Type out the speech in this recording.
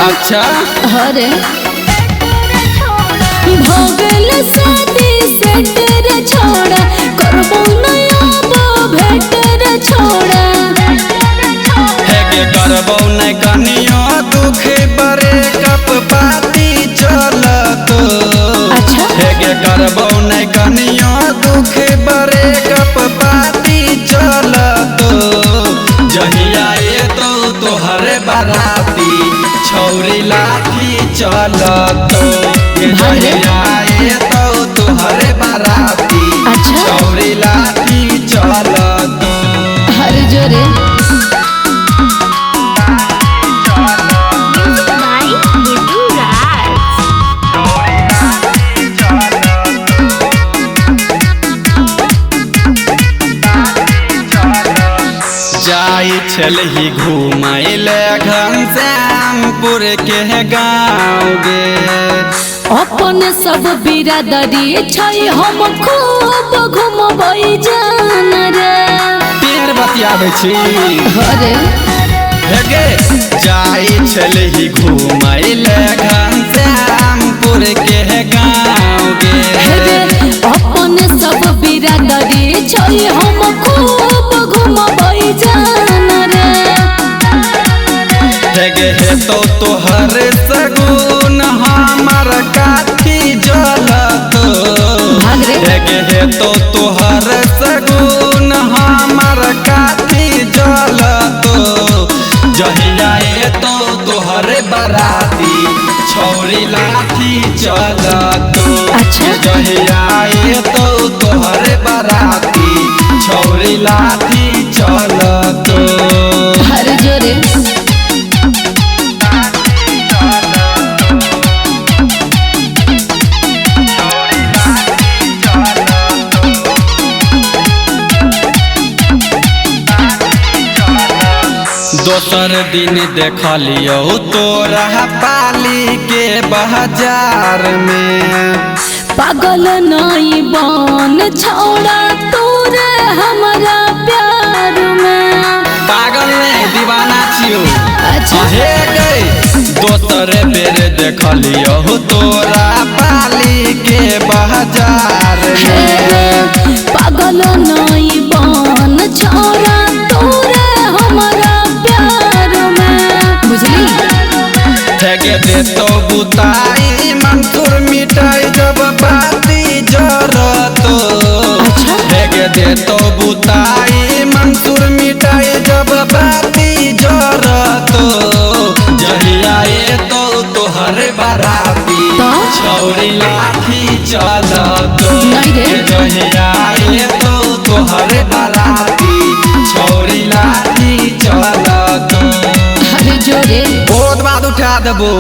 अच्छा अरे भोगल शादी सेट रे छोड़ा करबो नया भेट रे छोड़ा है के करबो न कनियो दुख बरे कप पाती चलत। अच्छा है के करबो न कनियो दुख बरे कप पाती चलत। जहिया ये तो तोहरे बाराती छौरी लाठी चलत। जहिया ये तो तोहरे बाराती अच्छा छौरी लाठी चलत। हर जोरे जाई छलही घूमैले घनश्यामपुर के गाँव गे। अपन सब बिरादरी छै हम खूब घूमबै जान रे। पेड़ बतियाबै छी अरे हे गे जाई छलही घूमैले घनश्यामपुर के गाँव गे। अपन सब बिरादरी छै हम खूब घूमबै जान रे। हे तो तोहर सगुन हमर काठी जलत। भाग रे हे तो तोहर सगुन हमर काठी जलत। जहिया ये तो तोहर बराती छौरी लाठी चलत। अच्छा जहिया ये तो तोहर बराती छौरी लाठी चलत। हर जोरे दोसर दिन देखलियो तोरा पाली के बाजार में। पागल नहीं बन छोड़ा तोरे हमारा प्यार में। पागल नहीं दीवाना छियो। अच्छा हे गई दोसर बेर देखलियो तोरा पाली के बाजार में। पागल नहीं बन छोड़ा तोरे हमारा प्यार में। बुझली ठगे दे तो बुताई मंसूर मिठाई जब बाती जरत। अच्छा ठगे दे तो बुताई मंसूर मिठाई जब बाती जरत। जहिया ये तो तोहर बाराती तो? छौरी लाठी चलत। नहीं रे। जहिया ये तो तोहर बाराती छौरी लाठी चलत। हर जोरे बहुत बात उठा देबो।